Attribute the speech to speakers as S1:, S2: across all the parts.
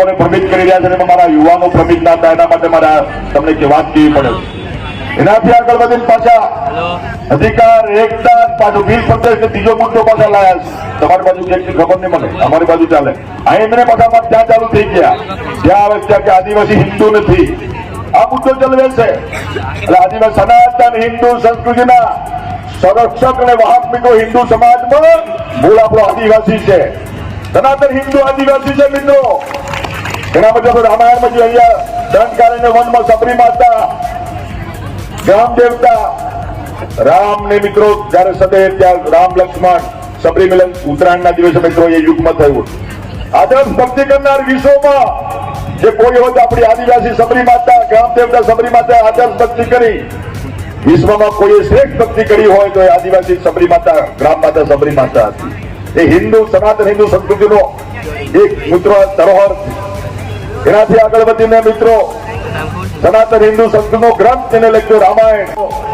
S1: લોકોને ભ્રમિત કરી રહ્યા છે અને મારા યુવાનો ભ્રમિત ના થાય એના માટે મારે તમને વાત કહેવી પડે. એનાથી આગળ વધીને પાછા અધિકાર એકતા પાછું વીર પ્રદેશ ને ત્રીજો મુદ્દો પાછા લાયા છે. તમારી બાજુ ક્યાંકની ખબર નહીં મળે, અમારી બાજુ ચાલે. અહીં એમને પાછા ત્યાં ચાલુ થઈ ગયા જ્યાં આવે ત્યાં કે આદિવાસી હિન્દુ નથી, આ મુદ્દો ચલવે છે. એટલે આદિવાસી સનાતન હિન્દુ સંસ્કૃતિના સંરક્ષક અને વાહક મિત્રો હિન્દુ સમાજમાં મૂળ આપણો આદિવાસી છે. સનાતન હિન્દુ આદિવાસી છે મિત્રો. એના મતલબ રામાયણમાં જે અહીંયા દંડકારણ્ય વનમાં સબરી માતા ગ્રામ દેવતા રામ ને મિત્રો જયારે સદે ત્યાં રામ લક્ષ્મણ સબરી મિલન ઉત્તરાયણના દિવસે મિત્રો એ યુગમાં થયું. આદર્શ ભક્તિ કરનાર વિશ્વમાં જે કોઈ હોય આપણી આદિવાસી સબરી માતા ગ્રામ દેવતા સબરી માતા આદર્શ ભક્તિ કરી વિશ્વમાં કોઈએ શ્રેષ્ઠ ભક્તિ કરી હોય તો એ આદિવાસી સબરી માતા ગ્રામ માતા સબરી માતા હતી. એ હિન્દુ સનાતન હિન્દુ સંસ્કૃતિનો એક મિત્રો ધરોહર. એનાથી આગળ વધીને મિત્રો સનાતન હિન્દુ સંસ્કૃતિનો ગ્રંથ તેને લખ્યો રામાયણ.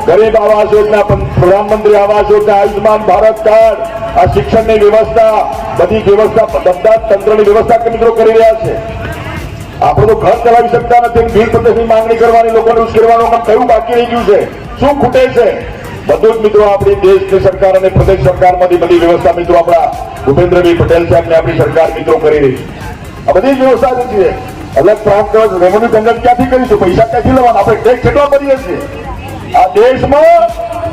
S1: ગરીબ આવાસ યોજના, પ્રધાનમંત્રી આવાસ યોજના, આયુષ્માન ભારત કાર્ડ, આ શિક્ષણની વ્યવસ્થા, બધી વ્યવસ્થા બધા તંત્રની વ્યવસ્થા મિત્રો કરી રહ્યા છે. આપણે તો ઘર ચલાવી શકતા નથી, બિલ પ્રદેશની માંગણી કરવાની, લોકોને ઉશ્કેરવાનું કામ કયું બાકી રહી ગયું છે, શું ખૂટે છે, બધું જ મિત્રો આપણી દેશની સરકાર અને પ્રદેશ સરકારમાંથી બધી વ્યવસ્થા મિત્રો આપણા ભૂપેન્દ્રભાઈ પટેલ સાહેબ ને આપણી સરકાર મિત્રો કરી રહી છે. આ બધી વ્યવસ્થા જે છે અલગ પ્રાંત રેવન્યુ જનરેટ ક્યાંથી કરીશું, પૈસા ક્યાંથી લેવાના, આપણે ટેક્સ કેટલા ભરીએ છીએ. આ દેશમાં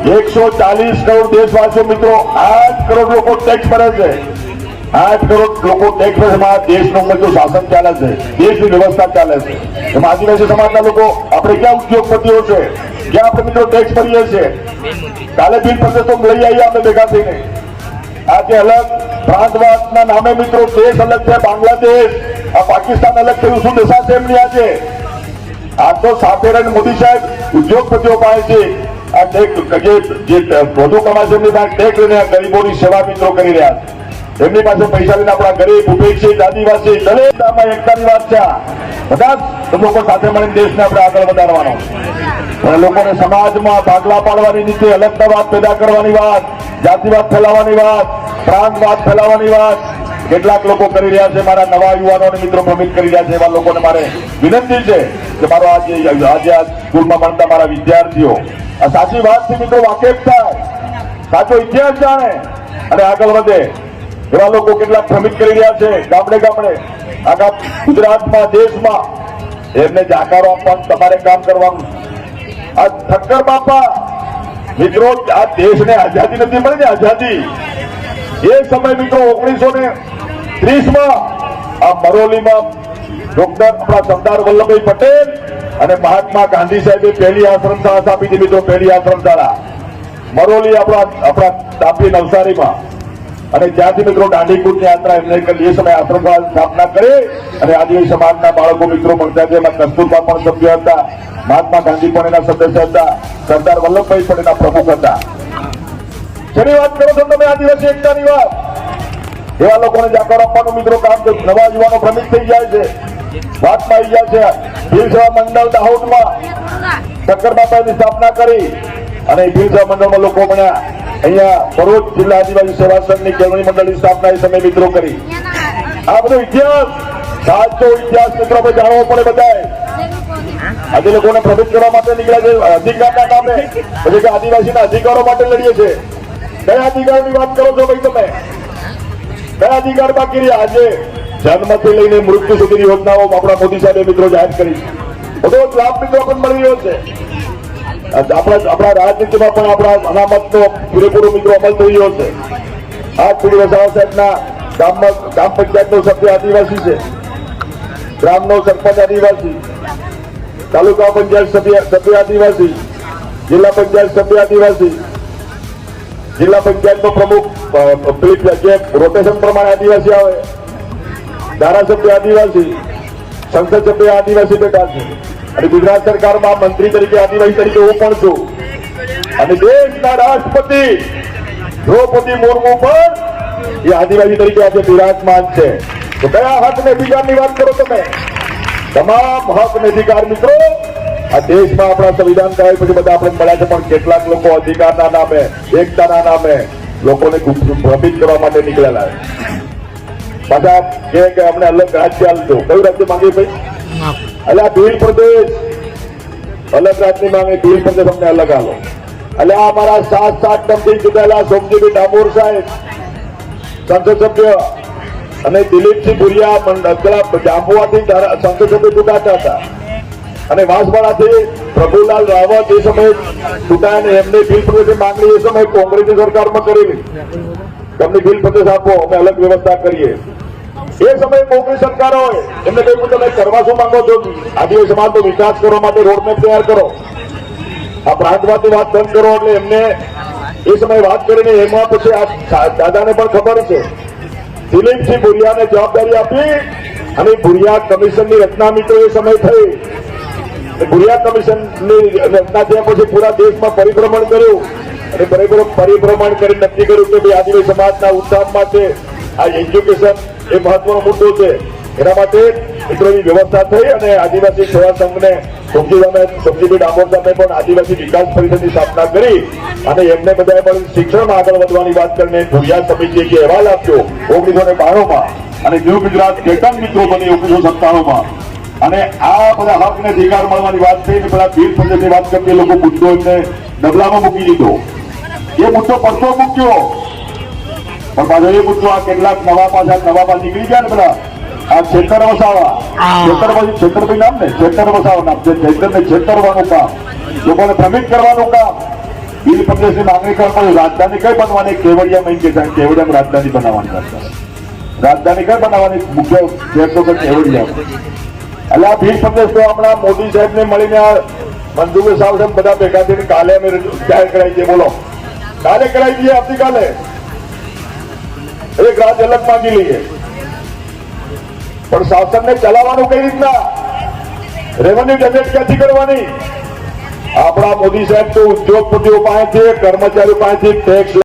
S1: 140 કરોડ દેશવાસીઓ મિત્રો 8 કરોડ લોકો ટેક્સ ભરે છે. 8 કરોડ લોકો ટેક્સ ભરે છે. દેશનું મિત્રો શાસન ચાલે છે, દેશની વ્યવસ્થા ચાલે છે. એમાં આદિવાસી સમાજના લોકો આપણે ક્યાં ઉદ્યોગપતિઓ છે, ક્યાં આપણે મિત્રો ટેક્સ ભરીએ છીએ. કાલે બિલ પ્રદેશ તો લઈ આવીએ આપણે ભેગા થઈને. આજે અલગ પ્રાંતવાદના નામે મિત્રો દેશ અલગ છે, બાંગ્લાદેશ આ પાકિસ્તાન અલગ થયું, શું દશા છે એમની આજે. આ તો સાથે રહીને મોદી સાહેબ ઉદ્યોગપતિઓ પાસે આ ટેક્સ જે વધુ કમાશે એમની પાસે ટેક્સ લઈને ગરીબોની સેવા મિત્રો કરી રહ્યા છે. એમની પાસે પૈસા લઈને આપણા ગરીબ ઉપેક્ષિત આદિવાસી દરેકમાં એકતાની વાત છે. બધા જ લોકો સાથે મળીને દેશને આપણે આગળ વધારવાનો, લોકોને સમાજમાં ભાગલા પાડવાની નીતિ, અલગતાવાદ પેદા કરવાની વાત, જાતિવાદ ફેલાવવાની વાત, પ્રાંતવાદ ફેલાવવાની વાત કેટલાક લોકો કરી રહ્યા છે. મારા નવા યુવાનોને મિત્રો ભ્રમિત કરી રહ્યા છે. એવા લોકોને મારે વિનંતી છે કે મારો આજે આ સ્કૂલમાં ભણતા મારા વિદ્યાર્થીઓ આ સાચી વાતથી મિત્રો વાકેફ થાય, સાચો ઇતિહાસ જાણે અને આગળ વધે. એવા લોકો કેટલાક ભ્રમિત કરી રહ્યા છે ગામડે ગામડે, આખા ગુજરાતમાં, દેશમાં. એમને જાકારો આપવાનું તમારે કામ કરવાનું. આ ઠક્કર બાપા મિત્રો આ દેશને આઝાદી નથી મળી ને, આઝાદી એ સમય મિત્રો 1930માં આ મરોલીમાં ડોક્ટર આપણા સરદાર વલ્લભભાઈ પટેલ અને મહાત્મા ગાંધી સાહેબે પહેલી આશ્રમશાળા સ્થાપી હતી મિત્રો. પહેલી આશ્રમશાળા મરોલી આપણા તાપી નવસારીમાં. અને ત્યાંથી મિત્રો દાંડીકૂટની યાત્રા એમને એ સમયે આશ્રમશાળા સ્થાપના કરી અને આદિવાસી સમાજના બાળકો મિત્રો મળતા હતા. એમાં કસ્તુરબા પણ સભ્ય હતા, મહાત્મા ગાંધી પણ એના સદસ્ય હતા, સરદાર વલ્લભભાઈ પણ એના પ્રમુખ હતા. જેની વાત કરો છો તમે આદિવાસી એકતાની વાત, એવા લોકોને જાકર આપવાનું મિત્રો કામ છે. નવા યુવાનો ભ્રમિત થઈ જાય છે, વાતમાં આવી જાય છે. ભીલ સેવા મંડળ દાહોદમાં ઠક્કર બાપાની સ્થાપના કરી અને ભીલ સેવા મંડળમાં લોકો બન્યા. અહીંયા ભરૂચ જિલ્લા આદિવાસી સેવા સંઘની કેળવણી મંડળની સ્થાપના એ સમય મિત્રો કરી. આ બધો ઇતિહાસ, સાચો ઇતિહાસ મિત્રો આપણે જાણવો પડે બધાએ. આજે લોકોને ભ્રમિત કરવા માટે નીકળ્યા છે અધિકારના નામે, પછી કે આદિવાસીના અધિકારો માટે લડીએ છીએ. કયા અધિકારની વાત કરો છો ભાઈ તમે? કયા અધિકાર બાકી રહ્યા? આજે જન્મથી લઈને મૃત્યુ સુધીની યોજનાઓ આપણા મોદી સાહેબે મિત્રો જાહેર કરી. બધો લાભ મિત્રો પણ મળી રહ્યો છે. આપણા રાજનીતિમાં પણ આપણા અનામતનો પૂરેપૂરો મિત્રો અમલ થઈ રહ્યો છે. આ પીડી વસાવા સાહેબના ગામમાં ગ્રામ પંચાયતનો સભ્ય આદિવાસી છે, ગ્રામનો સરપંચ આદિવાસી, તાલુકા પંચાયત સભ્ય આદિવાસી, જિલ્લા પંચાયત સભ્ય આદિવાસી, જિલ્લા પંચાયતનો પ્રમુખ જે રોટેશન પ્રમાણે આદિવાસી આવે, ધારાસભ્ય આદિવાસી, સંસદ સભ્ય આદિવાસી બેઠા છે. અને ગુજરાત સરકારમાં મંત્રી તરીકે આદિવાસી તરીકે હું પણ છું. અને દેશના રાષ્ટ્રપતિ દ્રૌપદી મુર્મુ પણ એ આદિવાસી તરીકે આજે બિરાજમાન છે. તો કયા હક ને અધિકારની વાત કરો તમે? તમામ હક ને અધિકાર મિત્રો આ દેશમાં આપણા સંવિધાન કરાય પછી બધા આપણે મળ્યા છે. પણ કેટલાક લોકો અધિકારના નામે, એકતાના નામે લોકોને ભ્રમિત કરવા માટે નીકળેલા છે. પાછા કે અમને અલગ રાજ્ય આપજો. કયું રાજ્ય માંગે ભાઈ? એટલે આ ભીલ પ્રદેશ અલગ રાજ્યની માંગે, ભીલ પ્રદેશ અમને અલગ આલો. એટલે આ અમારા 7 ટર્મથી ચૂંટાયેલા સોમજીભાઈ ડામોર સાહેબ સંસદ સભ્ય અને દિલીપસિંહ ભુરિયા જાંબુઆથી સંસદ સભ્ય ચૂંટાતા હતા અને વાંસવાડાથી પ્રભુલાલ રાવત એ સમયે ચૂંટાયા. એમને ભીલ પ્રદેશની માંગણી એ સમયે કોંગ્રેસની સરકારમાં કરેલી, તમને ભીલ પ્રદેશ આપો, અમે અલગ વ્યવસ્થા કરીએ. એ સમયે કોંગ્રેસ સરકાર હોય એમને કહ્યું તમે કરવા શું માંગો છો? આદિવાસી સમાજનો વિકાસ કરવા માટે રોડમેપ તૈયાર કરો, આ પ્રાંતવાદની વાત બંધ કરો. એટલે એમને એ સમયે વાત કરીને એમાં પછી આ દાદાને પણ ખબર છે, દિલીપસિંહ ભુરિયાને જવાબદારી આપી અને ભુરિયા કમિશનની રચના મિત્રો એ સમય થઈ. ભુરિયા કમિશનની રચના થયા પછી પૂરા દેશમાં પરિભ્રમણ કર્યું અને પરિભ્રમણ કરી નક્કી કર્યું કે ભાઈ આદિવાસી સમાજના ઉત્થાન માટે આ એજ્યુકેશન એ મહત્વનો મુદ્દો છે. એના માટે મિત્રોની વ્યવસ્થા થઈ અને આદિવાસી સેવા સંઘને સોમજીભાઈ ડામોર સાહેબે પણ આદિવાસી વિકાસ પરિષદની સ્થાપના કરી અને એમને બધાએ પણ શિક્ષણમાં આગળ વધવાની વાત કરીને ભુરિયા સમિતિએ જે અહેવાલ આપ્યો 1992માં અને ન્યૂ ગુજરાત કેતન મિત્રો બની 1997માં અને આ બધા હક ને અધિકાર મળવાની વાત થઈ ને બધા ભીલ પ્રદેશની વાત કરતી લોકો મુદ્દો એમને ડબલામાં મૂકી દીધો. એ મુદ્દો પડતો મૂક્યો પણ પાછો એ મુદ્દો આ કેટલાક નવા પાછા નીકળી ગયા ને બધા આ છેતર વસાવા છેતરભાઈ નામ ને છેતર વસાવા નામ છેતરને છેતરવાનું કામ, લોકોને ભ્રમિત કરવાનું કામ. ભીલ પ્રદેશની માંગણી કરવાની રાજધાની કઈ બનવાની? કેવડિયામાં કેવડિયામાં રાજધાની બનાવવાની રાજધાની કઈ બનાવવાની? મુખ્ય શહેર તો કેવડિયામાં. એટલે આ ભીલ પ્રદેશ તો હમણાં મોદી સાહેબ ને મળીને મંજુભાઈ સાહેબ બધા ભેગા થઈને કાલે અમે જાહેર કરાવી દઈએ. બોલો, કાલે કરાવી દઈએ, આવતીકાલે એક રાત અલગ માંગી લઈએ. પણ શાસનને ચલાવવાનું કઈ રીતના? રેવન્યુ જનરેટ ક્યાંથી કરવાની? આપણા મોદી સાહેબ તો ઉદ્યોગપતિઓ પાસેથી, કર્મચારીઓ પાસેથી ટેક્સ